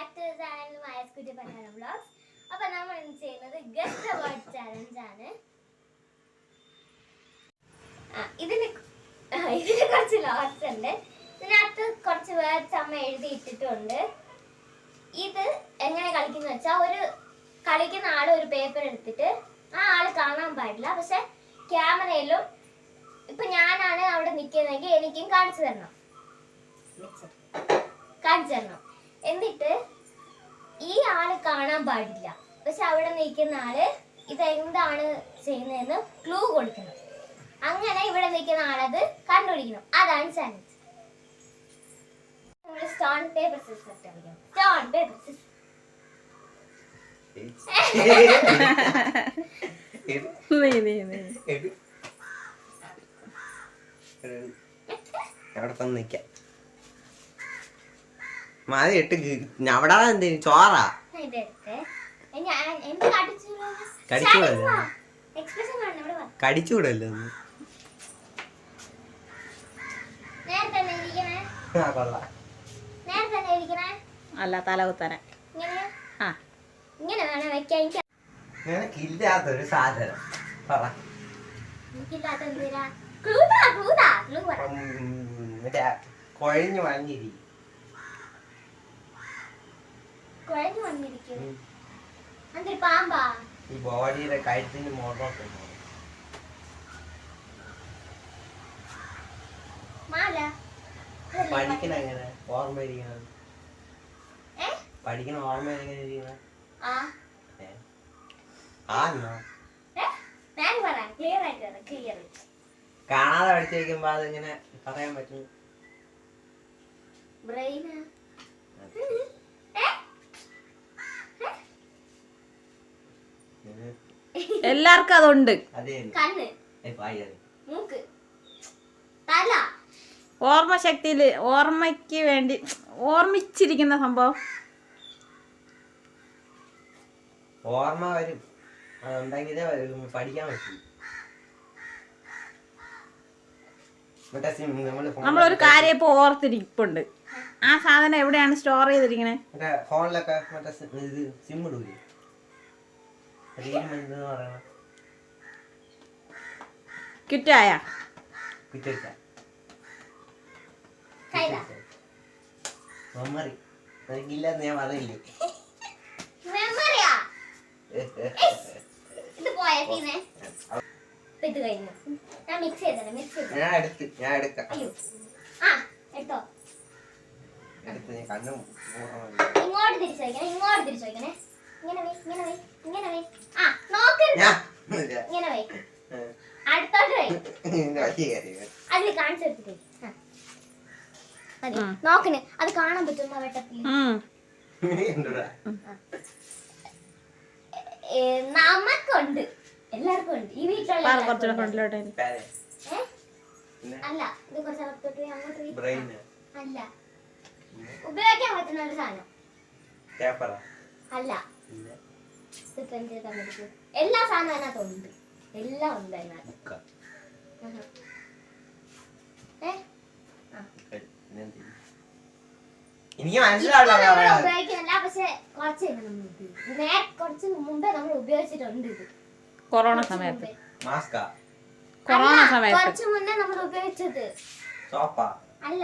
Back to channel മായസ്കുട്ടി പട്ടാള vlogs. അപ്പോൾ നമ്മൾ ഇന്ന് ചെയ്യുന്നത് ഗസ്റ്റ് അവാർഡ് ചാലഞ്ച് ആണ്. ഇതിന് കുറച്ച് ലോട്ട്സ് ഉണ്ട്. ഇതിനകത്ത് കുറച്ച് വേർഡ്സ് അമ്മ എഴുതിയിട്ടിട്ടുണ്ട്. ഇത് എങ്ങനെ കളിക്കുന്ന വെച്ചാൽ ഒരു കളിക്കുന്ന ആള് ഒരു പേപ്പർ എടുത്തിട്ട് ആ ആള് കാണാൻ പാടില്ല. പക്ഷെ ക്യാമറയിലും ഇപ്പൊ ഞാനാണ് അവിടെ നിൽക്കുന്നതെങ്കിൽ എനിക്കും കാണിച്ചു തരണം. എന്നിട്ട് ഈ ആള് കാണാൻ പാടില്ല. പക്ഷെ അവിടെ നിൽക്കുന്ന ആള് ഇതെന്താണ് ചെയ്യുന്നതെന്ന് ക്ലൂ കൊടുക്കണം. അങ്ങനെ ഇവിടെ നിൽക്കുന്ന ആളത് കണ്ടുപിടിക്കണം. അതാണ് ചാലഞ്ച്. സ്റ്റോൺ പേപ്പർ സിസർ കളിക്കണം. Stone paper scissor. മാതിട്ട് അവിടെ എന്ത് ചോറാ കടിച്ചുകൂടല്ലോ അല്ല തലകുത്തന ഇങ്ങനെ വേണം വെക്കാൻ. നിനക്കില്ലാത്തൊരു സാധനം കൊഴഞ്ഞു വന്നിരിക്കും. ഈ ബോഡിയുടെ കഴുത്തിന് മോട്ടോട്ട് പഠിക്കണ എങ്ങനെ ഓർമ്മ ഇരിക്കണം. പഠിക്കണ ഓർമ്മ എങ്ങനെ ഇരിക്കണം. കാണാതെ പഠിച്ചു വെക്കുമ്പോ അതെങ്ങനെ പറയാൻ പറ്റും. എല്ലാവർക്കും അതുണ്ട്. ഓർമ്മശക്തിയില് ഓർമ്മയ്ക്ക് വേണ്ടി ഓർമ്മിച്ചിരിക്കുന്ന സംഭവം ഓർമ്മ വരും. അതുണ്ടെങ്കിലേ പഠിക്കാൻ പറ്റും. നമ്മളൊരു കാര്യം ഇപ്പൊ ഓർത്തിരിപ്പുണ്ട്. ആ സാധനം എവിടെയാണ് സ്റ്റോർ ചെയ്തിരിക്കണേ? ഫോണിലൊക്കെ മറ്റേ സിം ഇടൂലേ, കിറ്റായ മെമ്മറി എനിക്കില്ലെന്ന് ഞാൻ പറഞ്ഞില്ലേ. ഞാൻ എടുക്കാം. ഇങ്ങോട്ട് തിരിച്ചു വയ്ക്കണേ. ഇങ്ങനെ വൈ. അടുത്തോട്ട് വൈ. അതിൽ കാണിച്ചെടുത്തിട്ട് നോക്കണേ. അത് കാണാൻ പറ്റുന്ന വെട്ടത്തിൽ നമുക്കുണ്ട്, എല്ലാവർക്കും ഉണ്ട്. ഈ വീട്ടിലുള്ള അല്ല, ഇത് കുറച്ച് അകത്തോട്ട് അങ്ങോട്ട് അല്ല, ഉപയോഗിക്കാൻ പറ്റുന്ന ഒരു സാധനം അല്ല. എല്ലാ സാധനവും അതിനകത്തുണ്ട്. എല്ലാം ഉണ്ട് അതിനകത്ത്. ഉപയോഗിക്കുന്നില്ല. പക്ഷെ കുറച്ച് മുമ്പേ നമ്മൾ ഉപയോഗിച്ചിട്ടുണ്ട്. ഇത് കൊറോണ സമയത്ത് കുറച്ച് മുന്നേ നമ്മൾ ഉപയോഗിച്ചത് അല്ല,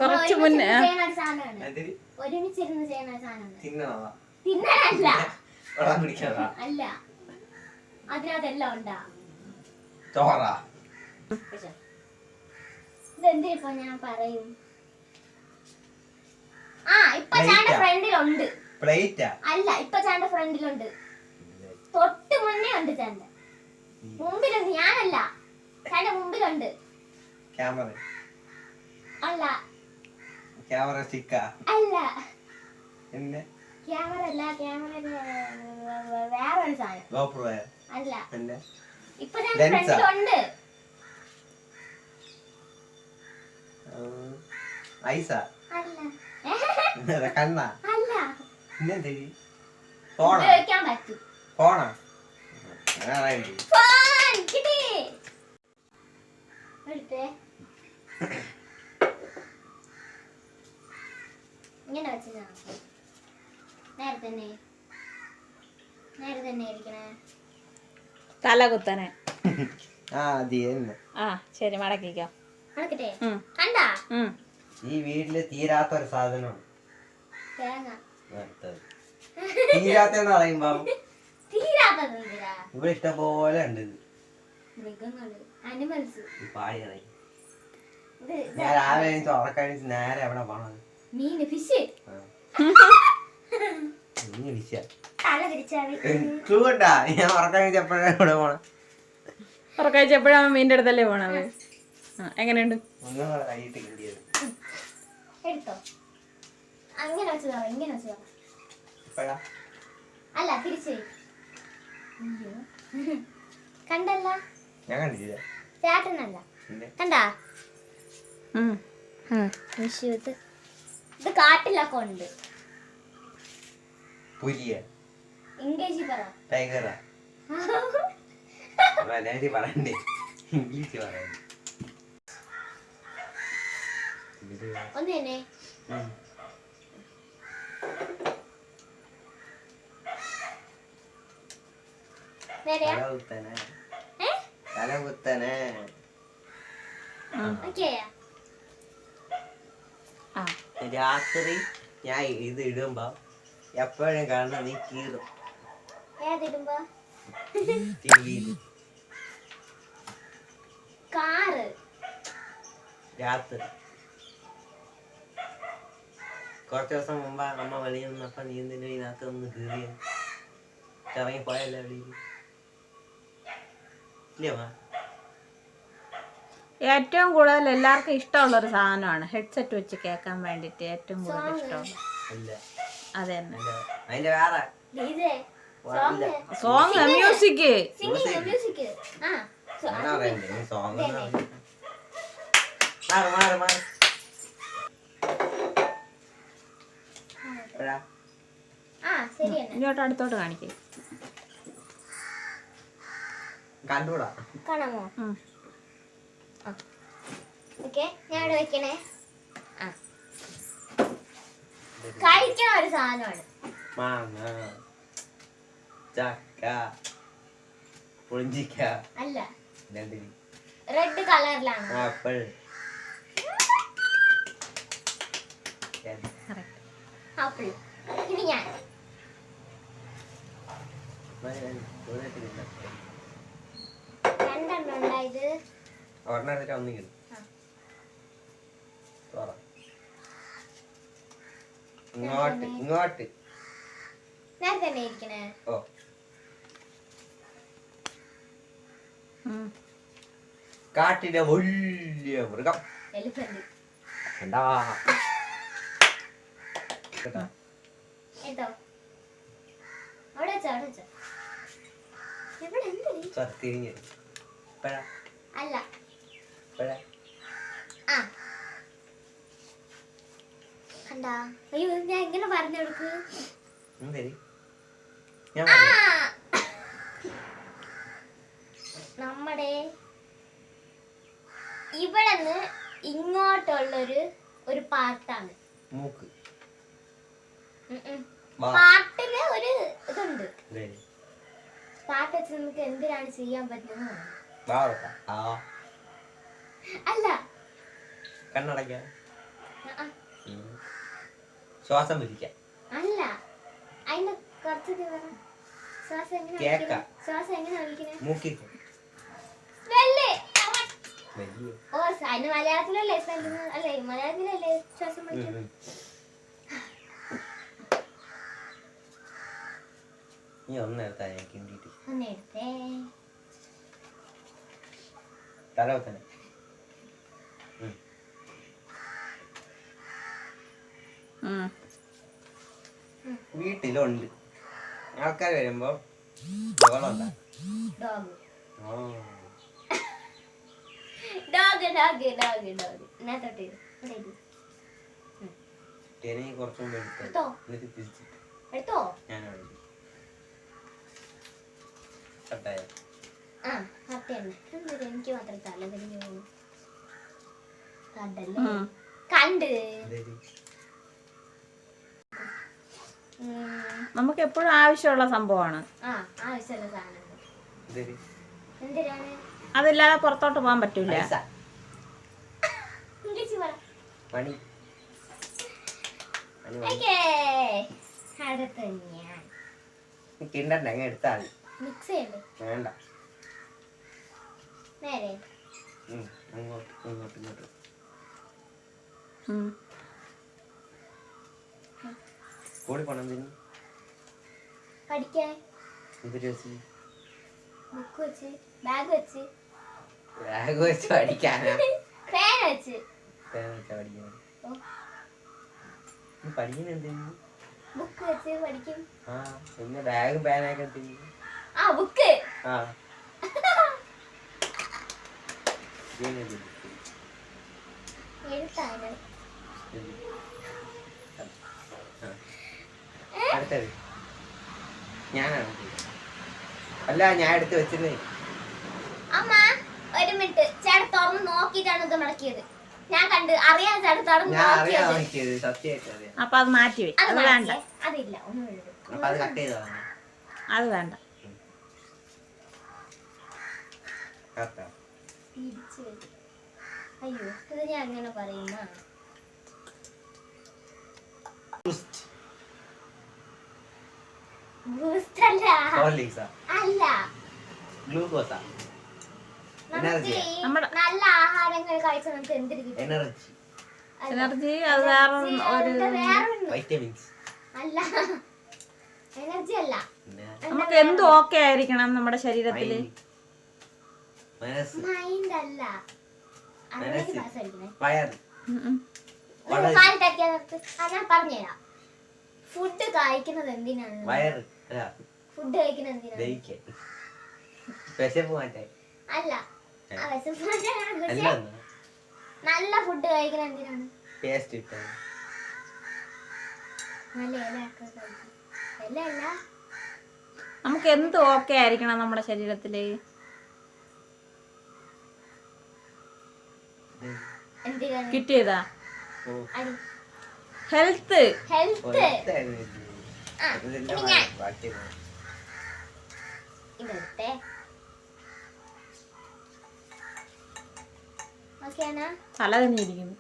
കുറച്ച് മുന്നേ ഒരുമിച്ചിരുന്ന് ചെയ്യുന്ന സാധനമാണ്. തിന്നാനല്ല, അല്ല. അതിനകത്തെല്ലാം ഉണ്ടാ. ഇതെന്തിപ്പോ ഞാൻ പറയും. ഇപ്പൊ ചാന്റെ ഫ്രണ്ടിലുണ്ട്. അല്ല, ഇപ്പൊ ചാന്റെ ഫ്രണ്ടിലുണ്ട്. തൊട്ട് മുന്നേ ഉണ്ട് ചാന്റെ മുമ്പിലുണ്ട്. ഞാനല്ല, ചാന്റെ മുമ്പിലുണ്ട്. അല്ല, ക്യാമറ സ്റ്റിക്ക അല്ല, പിന്നെ ക്യാമറ അല്ല. ക്യാമറ വേറൊരു സാധനം അല്ല. ഇപ്പൊ ചാന്റെ ഫ്രണ്ടിലുണ്ട്. ഐസാ അല്ല, കണ്ണ അല്ല. ഉപയോഗിക്കാൻ പറ്റും. ഫോണാ? ഫോൺ കിട്ടി. എടുത്തേ. ഇങ്ങനെ വെച്ചാ നേരെ തന്നെ ഇരിക്കണേ. തല കുത്തനെ. ആ അത് തന്നെ. ആ ശരി മടക്കിക്കോ. നടക്കട്ടെ. ഉം. കണ്ടാ ഉം. ഈ വീട്ടില് തീരാത്തൊരു സാധനമാണ് തേങ്ങ. തീരാത്തെന്ന് പറയുമ്പോ തീരാത്തത് എന്തിനാ? ഇവിടെ ഇഷ്ടം പോലെ ഉണ്ട് ഇത്. മൃഗങ്ങള്, അനിമൽസ്. ഈ പാടി ഇറങ്ങി. ഇത് ഞാൻ രാവിലെ എനിക്ക് ഉറക്കഴിച്ച് നേരെ എവിടെ പോണത്? മീന്, ഫിഷ്. നീ വിളിച്ച തല തിരിച്ചാൽ ചൂണ്ടാ. ഞാൻ ഉറക്കഴിച്ച് എപ്പോഴാണ് ഇവിടെ പോണ? ഉറക്കഴിച്ച് എപ്പോഴാണ് മീൻ്റെ അടുത്തല്ലേ പോണത്? എങ്ങനെയുണ്ട്? ഒന്നും കൈയിട്ട് കിട്ടിയത് എടുത്തോ. അങ്ങനെ വെച്ചതാ, ഇങ്ങനെ വെച്ചതാ. ഇപ്പഴാ അല്ല തിരിച്ച്. കണ്ടല്ല, ഞാൻ കണ്ടില്ല. ചേട്ടനല്ല. പിന്നെ കണ്ടാ? ഉം. ഇത് കാട്ടിലൊക്കെ ഉണ്ട്. പുലിയ ഇംഗ്ലീഷിൽ പറ. ടൈഗറാ മലയാളി പറയണ്ടേ, ഇംഗ്ലീഷ് പറയണ്ടേ. ഒന്ന് തന്നെ. നേരെയാ? തലകുത്തനെ. ഓക്കെയാ? ആ രാത്രി ഞാൻ ഇത് ഇടുമ്പോ എപ്പോഴും കാണുന്ന നീ കീറും ഏതിടുമ്പോ? ടിവിയില് കാറ്. രാത്രി കുറച്ച് ദിവസം മുമ്പ് അമ്മ വെളിയിൽ നിന്നപ്പോ നീ എന്തിനും ഇതിനകത്ത് ഒന്ന് കീറിയ ഇറങ്ങി പോയല്ലേ വെളിയിൽ? ഇല്ലമ്മ ഏറ്റവും കൂടുതൽ എല്ലാവർക്കും ഇഷ്ടമുള്ളൊരു സാധനമാണ് ഹെഡ്സെറ്റ് വെച്ച് കേൾക്കാൻ വേണ്ടിയിട്ട് ഏറ്റവും കൂടുതൽ ഇഷ്ടമുള്ള. ഇല്ല. അതെ തന്നെ. അതിന്റെ വേറെ ഡിജെ, ഇല്ല. Song, music. Singing, music. ആ, ഞാൻ പറയണ്ടേ നീ സോങ് മാറി മാറി മാറി. എപ്പോഴാ? ആ ശരി തന്നെ. ഇങ്ങോട്ട് അടുത്തോട്ട് കാണിക്കേ. കണ്ടൂടാ. കാണാമോ? ഓക്കെ, ഞാൻ ഇവിടെ വെക്കണേ. ആ, കഴിക്കണ ഒരു സാധനമാണ്. മാങ്ങ, ചക്ക, പുളിഞ്ചിക്ക, അല്ല, രണ്ടിന് റെഡ് കളറിലാണ്. ആപ്പിൾ. ആപ്പിൾ. ഇനി ഞാൻ രണ്ടെണ്ണം ഉണ്ടായത്. ഒരെണ്ണം എടുത്തിട്ട് ഒന്നിക്കും ഇങ്ങോട്ട് ഇങ്ങോട്ട്. നേരത്തെ തന്നെ ഇരിക്കണേ. ഓ കാട്ടിലെ വലിയ മൃഗം. എലിഫന്റ്. എന്താ എടുത്തോ. അവിടെ വെച്ചോ, അവിടെ വെച്ചോ. എവിടെ എന്ത്? തിരിഞ്ഞ് അല്ല. ഇപ്പഴാ ആ കണ്ടാ? അയ്യോ, ഞാൻ എങ്ങനെ പറഞ്ഞു കൊടുക്ക്? ഞാൻ ആ, നമ്മുടെ ഇവിടെന്ന് ഇങ്ങോട്ടുള്ളൊരു ഒരു പാർട്ടാണ്. മൂക്ക് പാർട്ടില് ഒരു ഇതുണ്ട്. പാർട്ട് വെച്ച് നമുക്ക് എന്തിനാണ് ചെയ്യാൻ പറ്റുന്നത്? അല്ല, കണ്ണടക്ക, ആ, ശ്വാസം വലിക്കാം. അല്ല, അതിന്റെ കുറച്ച് ദിവസം ശ്വാസം എങ്ങനെ കേക്ക. വലിക്കണേ? ശ്വാസം എങ്ങനെ വലിക്കണേ? മൂക്കി സ്മെല്ല്. വലിയ ഓ, അതിന് മലയാളത്തിലല്ലേ സ്മെല്ല്? അല്ലേ, മലയാളത്തിലല്ലേ ശ്വാസം വലിക്കുന്നത്? നീ ഒന്നെടുത്താ ഞാൻ കിണ്ടിട്ട് ഒന്ന് എടുത്തേ. തലവത്തനെ. വീട്ടിലുണ്ട് ആൾക്കാർ വരുമ്പോ dog. Dog dog dog dog. ഞാൻ തൊട്ട് കുറച്ചും എടുത്തോ. എടുത്തോ. ഞാനാണ് ആ, സത്യാണ്. എന്തൊരു എനിക്ക് മാത്രം തല തിരിഞ്ഞു പോകും. കണ്ടല്ലേ? കണ്ട് നമുക്ക് എപ്പോഴും ആവശ്യമുള്ള സംഭവമാണ്. ആ ആവശ്യമുള്ള സാധനം. ഇതൊരു എന്തിനാണ്? അതില്ലാതെ പുറത്തോട്ട് പോകാൻ പറ്റൂല. പൈസ, ഇംഗ്ലീഷ് പറ. മണി. ഓക്കേ. അടുത്ത ഞാൻ കിണ്ടണ്ട, അങ്ങ് എടുത്താൽ മതി. മിക്സ് ചെയ്യണ്ടേ? വേണ്ട. നേരെ ഇങ്ങോട്ട്. കൂടി പോണം. എന്തിന്? പഠിക്കാൻ. എന്തൊരു വെച്ച്? ബുക്ക് വെച്ച്, ബാഗ് വെച്ച്, ബാഗ് വെച്ച് പഠിക്കാനാ? പേന വെച്ച്. പഠിക്കാൻ പഠിക്കുന്ന എന്തിന്? ബുക്ക് വെച്ച് പഠിക്കും. ആ പിന്നെ ബാഗും പേനൊക്കെ എന്തിന്? ആ ബുക്ക്. ആ എഴുത്താണ്. അടുത്തത് ഞാനാണ്. അല്ല, ഞാൻ എടുത്ത് വെച്ചിരുന്നേ. അമ്മ ഒരു മിനിറ്റ്, ചേട്ടൻ തുറന്ന് നോക്കിയിട്ടാണ് ഇത് മടക്കിയത്. ഞാൻ കണ്ട് അറിയാൻ ചേട്ടൻ തുറന്ന് ഞാൻ അറിയാൻ നോക്കിയത്. നോക്കിയത്, സത്യമായിട്ട് അറിയാം. അപ്പൊ അത് മാറ്റി വെക്കും. അത് അത് വേണ്ട, മാറ്റിയേ. അതില്ല, ഒന്നും എഴുതും. അപ്പൊ അത് കട്ട് ചെയ്തതാണ്. അത് വേണ്ട. തിരിച്ച് വരും. അയ്യോ, ഇത് ഞാൻ അങ്ങനെ പറയുന്ന ബൂസ്റ്റ് അല്ല. അല്ല, ഗ്ലൂക്കോസാ, നമുക്ക് ഈ നല്ല ആഹാരങ്ങൾ കഴിച്ചാൽ നമുക്ക് എന്തിന് കിട്ടും? Energy, energy. അത് വേറെ ഒരു വൈറ്റമിൻസ്. അല്ല, എനർജി അല്ല. നമുക്ക് എന്ത് ഓക്കെ ആയിരിക്കണം നമ്മുടെ ശരീരത്തില്? മൈൻഡ് അല്ല. അറിയാൻ പാസ് അടിക്കണേ. വയറ്, ഞാൻ പറഞ്ഞുതരാം. ഫുഡ് കഴിക്കുന്നത് എന്തിനാണ്? വയറ് ഫുഡ് കഴിക്കുന്നത് എന്തിനാണ്? ദഹിക്കാൻ, വിശപ്പ് മാറ്റാൻ. അല്ല, ആ വിശപ്പ് മാറ്റാനാണ്. പക്ഷേ അല്ല, നല്ല ഫുഡ് കഴിക്കുന്നത് എന്തിനാണ്? ടേസ്റ്റ് കിട്ടാൻ. നല്ല ഇലയൊക്കെ കഴിക്കും. ഇല അല്ല. നമുക്ക് എന്ത് ഓക്കെ ആയിരിക്കണം നമ്മുടെ ശരീരത്തില്? എന്തിനാണ്? കിട്ടിയതാ അടി. ഹെൽത്ത്. ഹെൽത്ത്. ആ, ഇനി ഞാൻ ഇതെടുത്തേ. ഓക്കെയാണോ? തല തന്നെ ഇരിക്കുന്നു.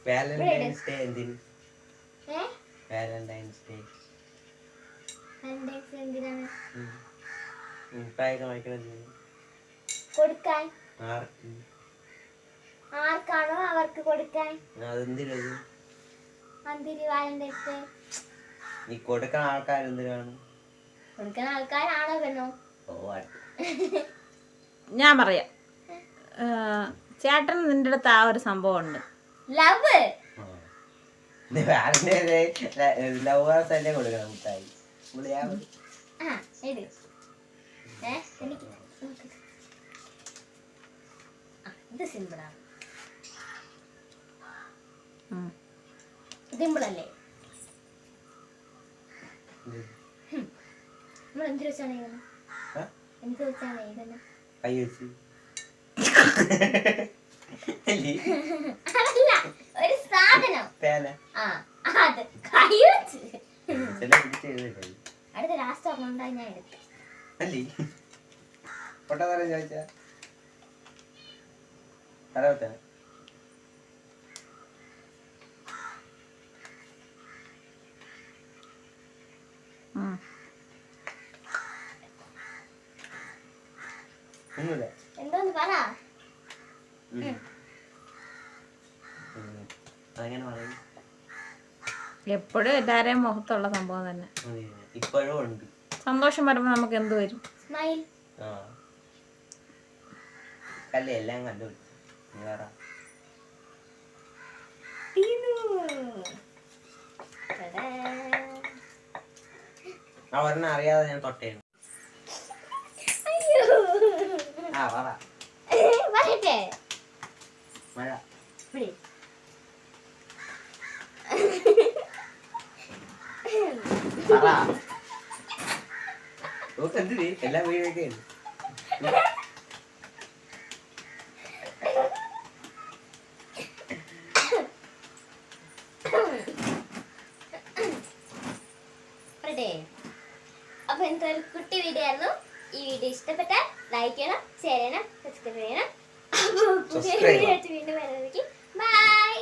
വാലന്റൈൻസ് ഡേ എന്തിന്? ഏ? വാലന്റൈൻസ് ഡേ വാലന്റൈൻസ് എന്തിനാണ്? മുട്ടായൊക്കെ വാങ്ങിക്കണത് കൊടുക്കാൻ. ആർക്ക്? ആർക്കാണോ അവർക്ക് കൊടുക്കാൻ. അതെന്തിനത്? എന്തിന് വാലന്റൈൻസ് ഡേ? നീ കൊടുക്കണ ആൾക്കാർ എന്തിനാണ്? കൊടുക്കുന്ന ആൾക്കാരാണോ പെണ്ണോ? ഓ, ഞാൻ പറയാം. ചേട്ടൻ നിന്റെ അടുത്ത് ആ ഒരു സംഭവം ഉണ്ട്. ലവ്. ലവേഴ്സ് അല്ലേ കൊടുക്കണം മുട്ടായി. ആ, ഇത് എനിക്ക് ഇത് സിമ്പിളാണ്. സിമ്പിളല്ലേ? നമ്മൾ എന്ത് വെച്ചാണ് എഴുതുന്നത്? എന്ത് വെച്ചാണ് എഴുതുന്നത്? കൈ വെച്ച് അതല്ല, ഒരു സാധനം. പേന. ആ, അത് കൈ വെച്ച്. അടുത്ത ലാസ്റ്റ് ഓർമ്മ ഞാൻ എടുത്തു. അല്ലേ പൊട്ടത്തരം ചോദിച്ചാ തലവത്ത. ഒന്നുമില്ല. എന്തോന്ന് പറ. അങ്ങനെ പറയും. എപ്പോഴും എല്ലാരെയും മുഖത്തുള്ള സംഭവം തന്നെ. ഇപ്പോഴും ഉണ്ട്. സന്തോഷം വരുമ്പോ നമുക്ക് എന്ത് വരും? സ്മൈൽ. ആ, കല്ലേ എല്ലാം കണ്ടുപിടിച്ചു. വേറെ ആ ഒരെണ്ണം അറിയാതെ ഞാൻ തൊട്ടേണ്. ആ പറ. പറയട്ടെ? മഴ. എന്തിന് എല്ലാ വീടൊക്കെ അപ്പൊ എന്തൊരു കുട്ടി വീഡിയോ ആയിരുന്നു. ഈ വീഡിയോ ഇഷ്ടപ്പെട്ടാൽ ലൈക്ക് ചെയ്യണം, ഷെയർ ചെയ്യണം, സബ്സ്ക്രൈബ് ചെയ്യണം. അപ്പൊ പുതിയ വീഡിയോ ആയിട്ട് വീണ്ടും വരുന്നതായിരിക്കും. ബൈ.